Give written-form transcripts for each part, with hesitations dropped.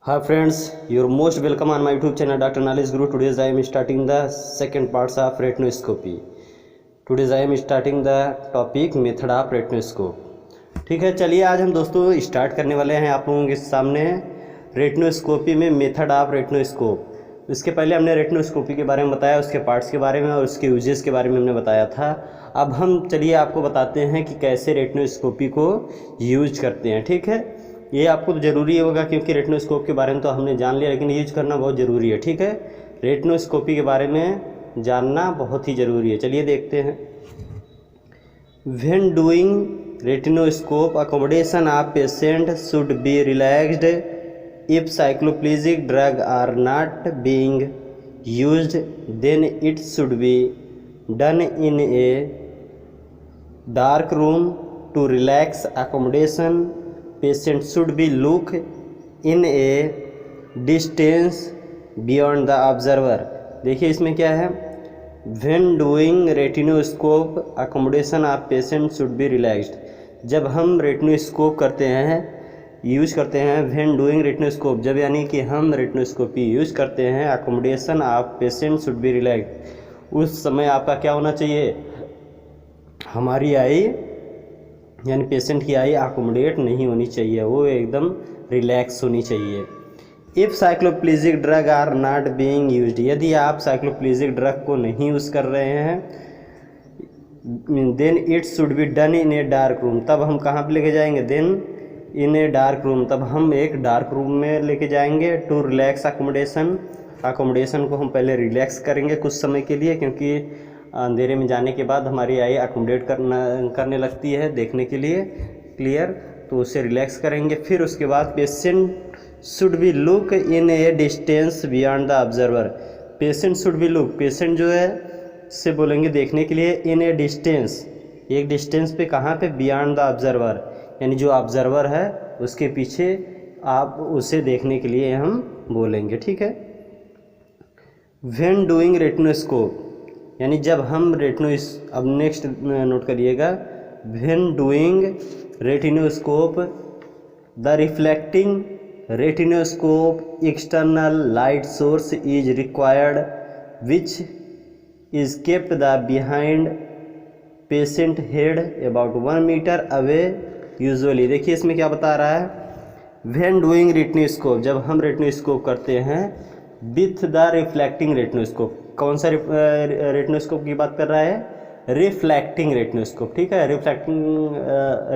Hi friends, you're most welcome on my YouTube channel Dr. Knowledge Guru. Today I am starting the second parts of retinoscopy. Today I am starting the topic method of retinoscope. ठीक है, चलिए आज हम दोस्तों start करने वाले हैं आप लोगों के सामने रेटिनोस्कोपी में मेथड ऑफ रेटिनोस्कोप। इसके पहले हमने रेटिनोस्कोपी के बारे में बताया, उसके पार्ट्स के बारे में और उसके यूजेस के बारे में हमने बताया था। अब हम चलिए आपको बताते हैं कि कैसे रेटिनोस्कोपी को यूज करते हैं। ठीक है, ये आपको तो ज़रूरी होगा क्योंकि रेटिनोस्कोप के बारे में तो हमने जान लिया, लेकिन यूज करना बहुत ज़रूरी है। ठीक है, रेटिनोस्कोपी के बारे में जानना बहुत ही ज़रूरी है। चलिए देखते हैं। When doing retinoscope accommodation of patient should be relaxed if cycloplegic drug are not being used, then it should be done in a dark room. To relax accommodation, patient should be look in a distance beyond the observer। देखिए इसमें क्या है, when doing retinoscope accommodation of patient should be relaxed। जब हम retinoscope करते हैं, use करते हैं, when doing retinoscope, जब यानी कि हम रेटिनोस्कोपी यूज करते हैं, accommodation of patient should be relaxed, उस समय आपका क्या होना चाहिए, हमारी आई यानी पेशेंट की आई अकोमोडेट नहीं होनी चाहिए, वो एकदम रिलैक्स होनी चाहिए। If cycloplegic drug are not being used, यदि आप साइक्लोप्लीजिक ड्रग को नहीं यूज़ कर रहे हैं, then it should be done in a dark room, तब हम कहाँ पे लेके जाएंगे, then in a dark room, तब हम एक डार्क रूम में लेके जाएंगे। टू रिलैक्स अकोमोडेशन, अकोमोडेशन को हम पहले रिलैक्स करेंगे कुछ समय के लिए, क्योंकि अंधेरे में जाने के बाद हमारी आई अकोमोडेट करने लगती है देखने के लिए क्लियर, तो उसे रिलैक्स करेंगे। फिर उसके बाद patient should be look in A distance beyond the observer, patient should be look, patient जो है से बोलेंगे देखने के लिए, इन ए डिस्टेंस, एक डिस्टेंस पे, कहाँ पे, बियॉन्ड द ऑब्जर्वर, यानी जो ऑब्जर्वर है उसके पीछे आप उसे देखने के लिए हम बोलेंगे। ठीक है, व्हेन डूइंग रेटिनोस्कोप, यानी जब हम अब नेक्स्ट नोट करिएगा, when doing retinoscope the reflecting retinoscope external light source is required which is kept the behind patient head about 1 metre away usually. देखिए इसमें क्या बता रहा है, व्हेन डूइंग रेटिनोस्कोप, जब हम रेटिनोस्कोप करते हैं विथ द रिफ्लेक्टिंग रेटिनोस्कोप, कौन सा रेटिनोस्कोप की बात कर रहा है, रिफ्लेक्टिंग रेटिनोस्कोप। ठीक है, रिफ्लेक्टिंग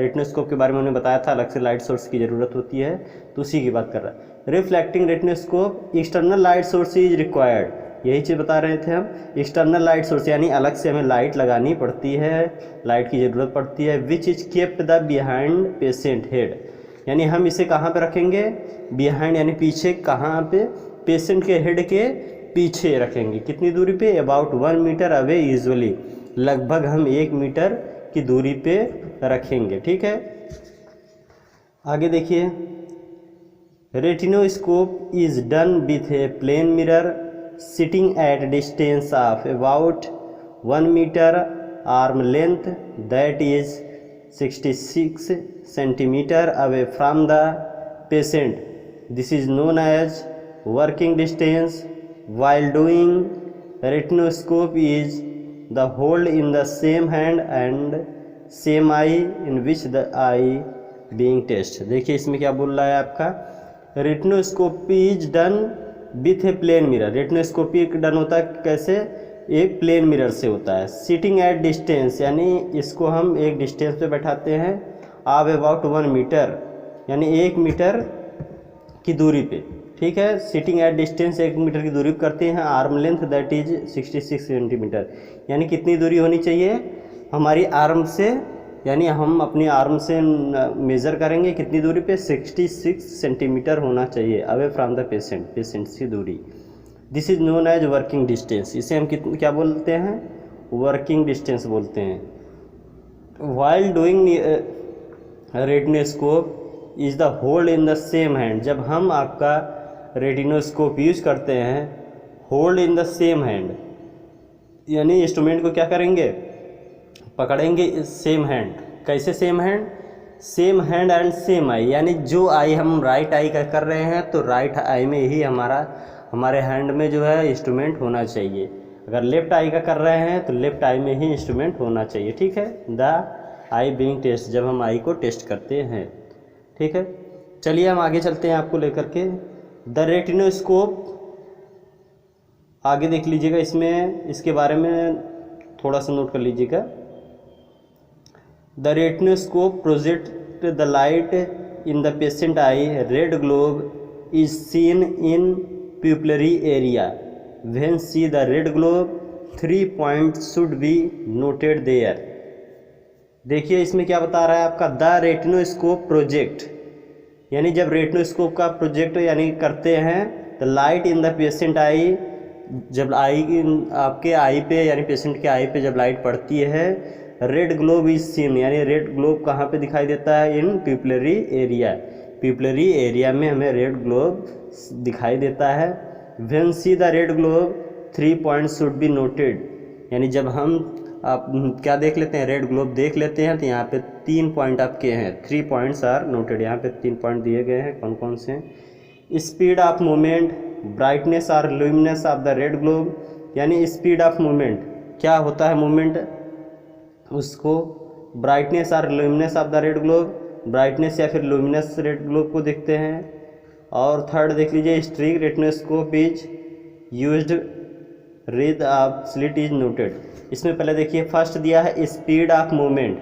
रेटिनोस्कोप के बारे में उन्होंने बताया था, अलग से लाइट सोर्स की ज़रूरत होती है, तो उसी की बात कर रहा है। Reflecting retinoscope external light source is required, यही चीज़ बता रहे थे हम, एक्सटर्नल लाइट सोर्स यानी अलग से हमें लाइट लगानी पड़ती है, लाइट की ज़रूरत पड़ती है। विच is kept the behind patient head, यानी हम इसे कहाँ पे रखेंगे, बिहाइंड यानी पीछे, कहाँ पे, पेशेंट के हेड के पीछे रखेंगे। कितनी दूरी पे, अबाउट 1 मीटर अवे यूजुअली, लगभग हम 1 मीटर की दूरी पे रखेंगे। ठीक है, आगे देखिए, retinoscope is done with a plane mirror sitting at distance of about 1 metre arm length, that is 66 centimetre away from the patient. This is known as working distance। While doing retinoscope is the hold in the same hand and same eye in which the eye being test। देखिए इसमें क्या बोल रहा है आपका, retinoscopy is done with a plane mirror, retinoscopy done होता है कैसे, एक प्लेन मिरर से होता है। सिटिंग एट डिस्टेंस, यानी इसको हम एक डिस्टेंस पे बैठाते हैं, ऑफ अबाउट 1 मीटर, यानी 1 मीटर की दूरी पे। ठीक है, सिटिंग एट डिस्टेंस 1 मीटर की दूरी करते हैं। Arm length that is 66 centimetre, यानी कितनी दूरी होनी चाहिए हमारी आर्म से, यानी हम अपनी आर्म से मेज़र करेंगे कितनी दूरी पे, 66 सेंटीमीटर होना चाहिए away from the patient, patient की दूरी। This is known as working distance, इसे हम क्या बोलते हैं, वर्किंग डिस्टेंस बोलते हैं। While doing retinoscope is the hold in the same hand, जब हम आपका रेटिनोस्कोप यूज करते हैं, hold in the same hand, यानी इंस्ट्रूमेंट को क्या करेंगे, पकड़ेंगे सेम हैंड। कैसे same hand, same hand and same eye, यानी जो आई हम राइट आई का कर रहे हैं तो राइट आई में ही हमारे हैंड में जो है इंस्ट्रूमेंट होना चाहिए। अगर लेफ्ट आई का कर रहे हैं तो लेफ्ट आई में ही इंस्ट्रूमेंट होना चाहिए। ठीक है, द आई बीइंग टेस्ट, जब हम आई को टेस्ट करते हैं। ठीक है, चलिए हम आगे चलते हैं आपको लेकर के। द रेटिनोस्कोप, आगे देख लीजिएगा, इसमें इसके बारे में थोड़ा सा नोट कर लीजिएगा। The retinoscope project the light in the patient eye, red globe is seen in pupillary area, when see the red globe 3 points should be noted there. देखिए इसमें क्या बता रहा है आपका, द रेटिनोस्कोप प्रोजेक्ट, यानी जब रेटिनोस्कोप का प्रोजेक्ट यानी करते हैं तो लाइट इन द पेशेंट आई, जब आई आपके आई पे यानी पेशेंट के आई पे जब लाइट पड़ती है, रेड ग्लोब इज सीन, यानी रेड ग्लोब कहाँ पे दिखाई देता है, इन प्यूपिलरी एरिया, प्यूपिलरी एरिया में हमें रेड ग्लोब दिखाई देता है। When see the red globe 3 points should be noted, यानी जब हम आप क्या देख लेते हैं, रेड ग्लोब देख लेते हैं तो यहाँ पे 3 पॉइंट आपके हैं, 3 पॉइंट्स आर नोटेड, यहाँ पे 3 पॉइंट दिए गए हैं। कौन कौन से हैं? स्पीड ऑफ मूवमेंट, ब्राइटनेस और luminous of the red globe, यानी स्पीड ऑफ मूवमेंट, क्या होता है मूवमेंट उसको, ब्राइटनेस और luminous of the red globe, brightness या फिर लुमिनस रेड ग्लोब को देखते हैं। और थर्ड देख लीजिए, streak retinoscope is used, red of slit is noted. इसमें पहले देखिए फर्स्ट दिया है स्पीड ऑफ मूवमेंट,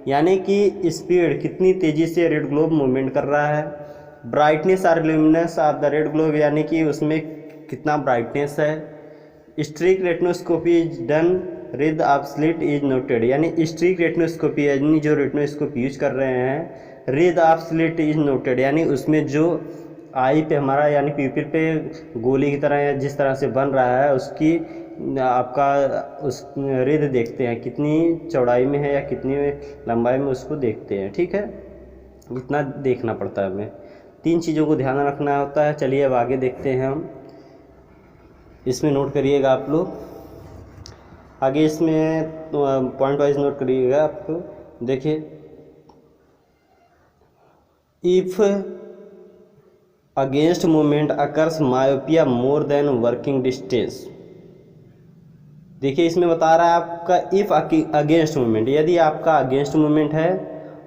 यानी कि स्पीड कितनी तेज़ी से रेड ग्लोब मूवमेंट कर रहा है। ब्राइटनेस और luminous of the red globe, यानी कि उसमें कितना ब्राइटनेस है। Streak retinoscopy is done, red of slit is noted, यानी स्ट्रिक रेटिनोस्कोपी यानी जो रेटिनोस्कोप यूज कर रहे हैं, red of slit is noted, यानी उसमें जो आई पे हमारा यानी प्यूपिल पे गोली की तरह या जिस तरह से बन रहा है उसकी आपका उस रेद देखते हैं कितनी चौड़ाई में है या कितनी लंबाई में, उसको देखते हैं। ठीक है, इतना देखना पड़ता है हमें, 3 चीज़ों को ध्यान रखना होता है। चलिए अब आगे देखते हैं हम, इसमें नोट करिएगा आप लोग आगे, इसमें पॉइंट वाइज नोट करिएगा आपको। देखिए, if against movement occurs myopia more than working distance, देखिए इसमें बता रहा है आपका इफ अगेंस्ट मूवमेंट, यदि आपका अगेंस्ट मूवमेंट है,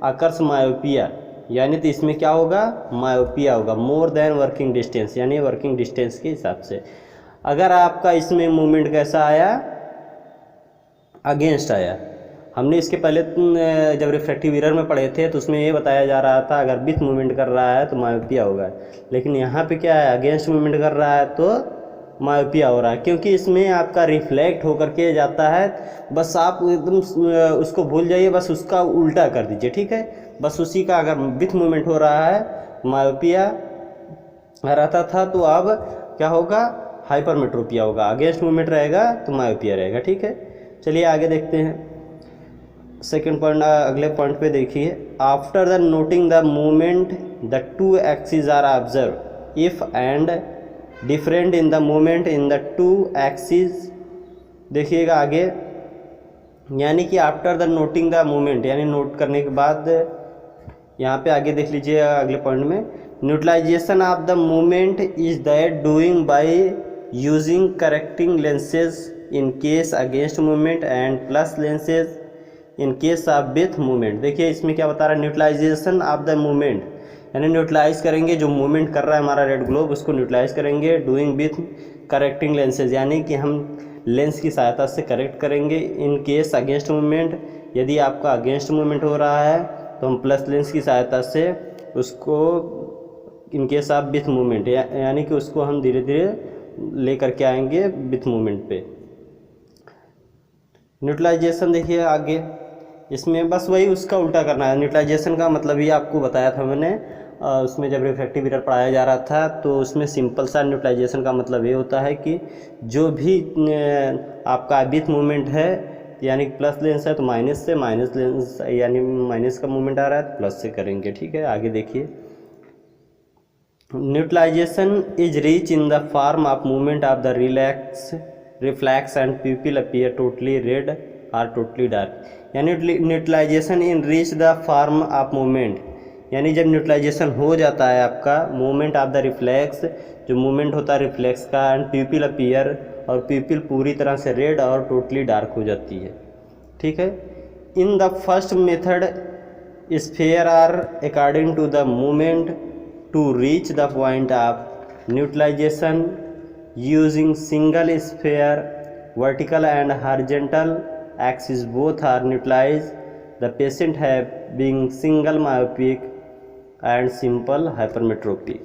अकर्स मायोपिया, यानी तो इसमें क्या होगा, मायोपिया होगा, मोर देन वर्किंग डिस्टेंस, यानी वर्किंग डिस्टेंस के हिसाब से। अगर आपका इसमें मूवमेंट कैसा आया, अगेंस्ट आया, हमने इसके पहले जब रिफ्रैक्टिव मिरर में पढ़े थे तो उसमें ये बताया जा रहा था अगर विथ मूवमेंट कर रहा है तो मायोपिया होगा, लेकिन यहाँ पे क्या है, अगेंस्ट मूवमेंट कर रहा है तो मायोपिया हो रहा है, क्योंकि इसमें आपका रिफ्लेक्ट होकर के जाता है। बस आप एकदम उसको भूल जाइए, बस उसका उल्टा कर दीजिए। ठीक है, बस उसी का अगर विथ मूवमेंट हो रहा है मायोपिया रहता था तो अब क्या होगा, हाइपरमेट्रोपिया होगा, अगेंस्ट मूवमेंट रहेगा तो मायोपिया रहेगा। ठीक है, चलिए आगे देखते हैं सेकेंड पॉइंट, अगले पॉइंट पे देखिए। After the noting the movement the 2 axis are observe if and different in the movement in the 2 axis, देखिएगा आगे, यानी कि after the noting the movement, यानी नोट करने के बाद यहाँ पे आगे देख लीजिए अगले पॉइंट में, neutralisation of the movement is that doing by using correcting lenses in case against movement and plus lenses in case of with movement. देखिए इसमें क्या बता रहा है, न्यूट्रलाइजेशन ऑफ द मूवमेंट, यानी न्यूट्रलाइज करेंगे जो मूवमेंट कर रहा है हमारा रेड ग्लोब, उसको न्यूट्रलाइज करेंगे डूइंग विथ करेक्टिंग लेंसेज, यानी कि हम लेंस की सहायता से करेक्ट करेंगे। इन केस अगेंस्ट मूवमेंट, यदि आपका अगेंस्ट मूवमेंट हो रहा है तो हम प्लस लेंस की सहायता से उसको इन केस ऑफ विथ मूवमेंट, यानी कि उसको हम धीरे धीरे लेकर के आएंगे विथ मूवमेंट पे। न्यूट्रलाइजेशन देखिए आगे, इसमें बस वही उसका उल्टा करना है। न्यूट्रलाइजेशन का मतलब ही आपको बताया था मैंने, उसमें जब रिफ्रैक्टिव मिरर पढ़ाया जा रहा था तो उसमें सिंपल सा न्यूट्रलाइजेशन का मतलब ये होता है कि जो भी आपका विथ मूवमेंट है, यानी प्लस लेंस है तो माइनस से, माइनस लेंस यानी माइनस का मूवमेंट आ रहा है तो प्लस से करेंगे। ठीक है, आगे देखिए, neutralisation is reach in the form of movement of the reflex and pupil appear totally red or totally dark, यानी neutralisation in reach the form of movement, यानी जब न्यूट्रलाइजेशन हो जाता है आपका मूवमेंट ऑफ द रिफ्लेक्स, जो movement होता है रिफ्लेक्स का, एंड प्यूपिल अपीयर, और प्यूपिल पूरी तरह से रेड और टोटली डार्क हो जाती है। ठीक है। In the first method sphere are according to the movement to reach the point of neutralisation using single sphere vertical and horizontal axis both are neutralise the patient having single myopic and simple hypermetropia.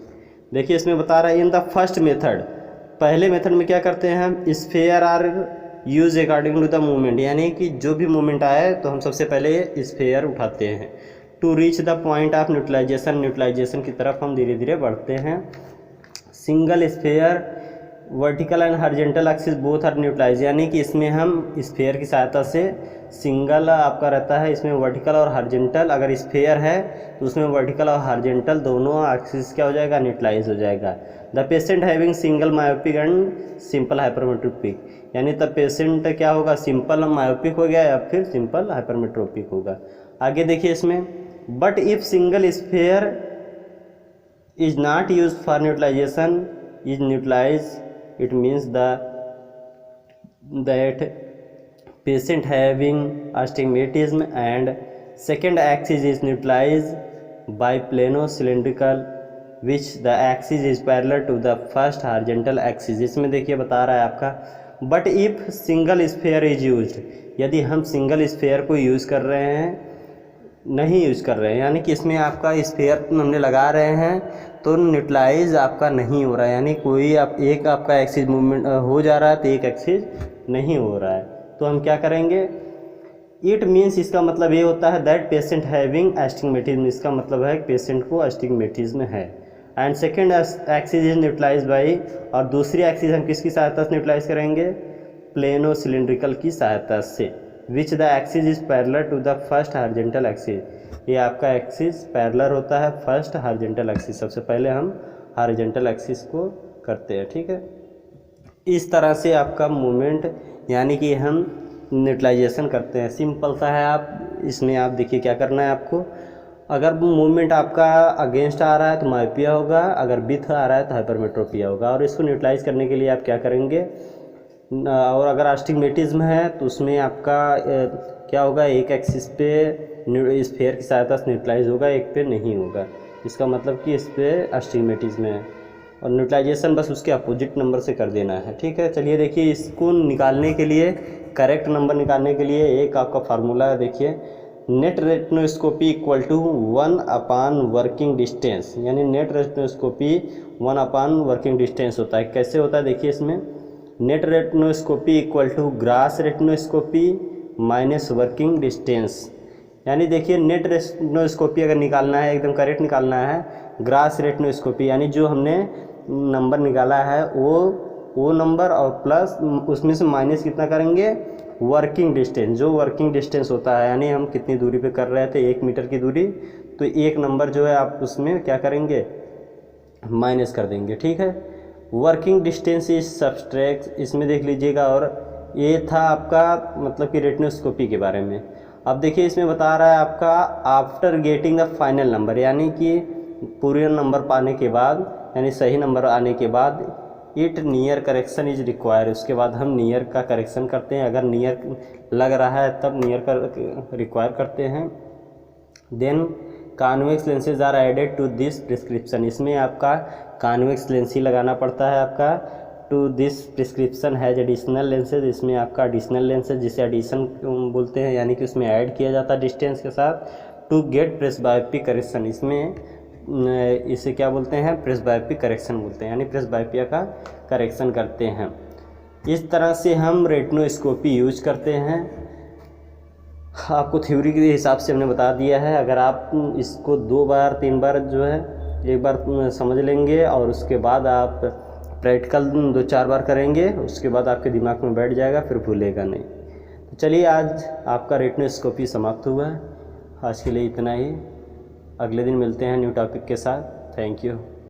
देखिए इसमें बता रहा है in the first method, पहले method में क्या करते हैं हम, sphere are use according to the movement, यानी कि जो भी मूवमेंट आए तो हम सबसे पहले स्फेयर उठाते हैं। To reach the point of neutralisation, neutralisation की तरफ हम धीरे धीरे बढ़ते हैं। Single sphere vertical and horizontal axis both are neutralise, यानी कि इसमें हम स्फेयर की सहायता से सिंगल आपका रहता है, इसमें वर्टिकल और हॉरिजॉन्टल, अगर स्फेयर है तो उसमें वर्टिकल और हॉरिजॉन्टल दोनों एक्सिस क्या हो जाएगा, न्यूट्रलाइज हो जाएगा। The patient having single myopic and simple hypermetropic, यानी तब पेशेंट क्या होगा, सिंपल मायोपिक हो गया या फिर सिंपल हाइपरमेट्रोपिक होगा। आगे देखिए इसमें, but if single sphere is not use for neutralisation is neutralise, it means that patient having astigmatism and second axis is neutralized by plano cylindrical which the axis is parallel to the first horizontal axis। इसमें देखिए बता रहा है आपका, but if single sphere is used, यदि हम single sphere को use कर रहे हैं, नहीं यूज़ कर रहे हैं, यानी कि इसमें आपका स्फेयर हमने लगा रहे हैं तो न्यूट्रलाइज आपका नहीं हो रहा है, यानी कोई आप एक आपका एक्सिस मूवमेंट हो जा रहा है तो एक एक्सिस नहीं हो रहा है, तो हम क्या करेंगे, इट मीन्स इसका मतलब ये होता है दैट पेशेंट हैविंग एस्टिग्मेटिज्म, इसका मतलब है पेशेंट को एस्टिग्मेटिज्म है। And second axis is neutralise by, और दूसरी एक्सिस हम किसकी सहायता से न्यूट्रलाइज करेंगे, प्लेनो सिलिंड्रिकल की सहायता से, which the axis is parallel to the first horizontal axis, ये आपका एक्सिस पैरेलल होता है फर्स्ट हॉरिजॉन्टल एक्सिस, सबसे पहले हम हॉरिजॉन्टल एक्सिस को करते हैं। ठीक है, इस तरह से आपका मूवमेंट यानी कि हम न्यूट्रलाइजेशन करते हैं। सिंपल सा है, आप इसमें आप देखिए क्या करना है आपको, अगर मूवमेंट आपका अगेंस्ट आ रहा है तो मायोपिया होगा, अगर विथ आ रहा है तो हाइपरमेट्रोपिया होगा, और इसको न्यूट्रलाइज करने के लिए आप क्या करेंगे, और अगर एस्टिग्मेटिज्म है तो उसमें आपका क्या होगा, एक एक्सिस पे स्फेयर की सहायता से न्यूट्रलाइज होगा, एक पे नहीं होगा, इसका मतलब कि इस पे एस्टिग्मेटिज्म है, और न्यूट्रलाइजेशन बस उसके अपोजिट नंबर से कर देना है। ठीक है, चलिए देखिए इसको निकालने के लिए, करेक्ट नंबर निकालने के लिए एक आपका फार्मूला है, देखिए net retinoscopy equal to 1/, working distance, यानी नेट रेटिनोस्कोपी 1/, वर्किंग डिस्टेंस होता है। कैसे होता है देखिए इसमें, net retinoscopy equal to gross retinoscopy minus working distance, यानी देखिए नेट रेटिनोस्कोपी अगर निकालना है, एकदम करेक्ट निकालना है, ग्रास रेटिनोस्कोपी यानी जो हमने नंबर निकाला है वो नंबर और प्लस उसमें से माइनस कितना करेंगे, वर्किंग डिस्टेंस, जो वर्किंग डिस्टेंस होता है, यानी हम कितनी दूरी पे कर रहे थे, 1 मीटर की दूरी, तो एक नंबर जो है आप उसमें क्या करेंगे, माइनस कर देंगे। ठीक है, वर्किंग डिस्टेंस इज सब्सट्रैक्ट, इसमें देख लीजिएगा, और ये था आपका मतलब कि रेटिनोस्कोपी के बारे में। अब देखिए इसमें बता रहा है आपका after getting the final number, यानी कि पूरे नंबर पाने के बाद, यानी सही नंबर आने के बाद, it near correction is require, उसके बाद हम नियर का करेक्शन करते हैं, अगर नियर लग रहा है तब नियर का रिक्वायर करते हैं। Then convex lenses are added to this prescription, इसमें आपका कॉन्वेक्स लेंस ही लगाना पड़ता है आपका, to this prescription has additional lenses, इसमें आपका एडिशनल लेंसेज जिसे एडिशन बोलते हैं, यानी कि उसमें ऐड किया जाता है डिस्टेंस के साथ, टू गेट प्रेस्बायोपिक करेक्शन, इसमें इसे क्या बोलते हैं, प्रेस्बायोपिक करेक्शन बोलते हैं, यानी प्रेस्बायोपिया का करेक्शन करते हैं। इस तरह से हम रेटिनोस्कोपी यूज करते हैं। आपको थ्योरी के हिसाब से हमने बता दिया है, अगर आप इसको 2 बार 3 बार जो है, एक बार समझ लेंगे और उसके बाद आप प्रैक्टिकल 2-4 बार करेंगे, उसके बाद आपके दिमाग में बैठ जाएगा, फिर भूलेगा नहीं। तो चलिए आज आपका रेटिनोस्कोपी समाप्त हुआ है, आज के लिए इतना ही, अगले दिन मिलते हैं न्यू टॉपिक के साथ। Thank you.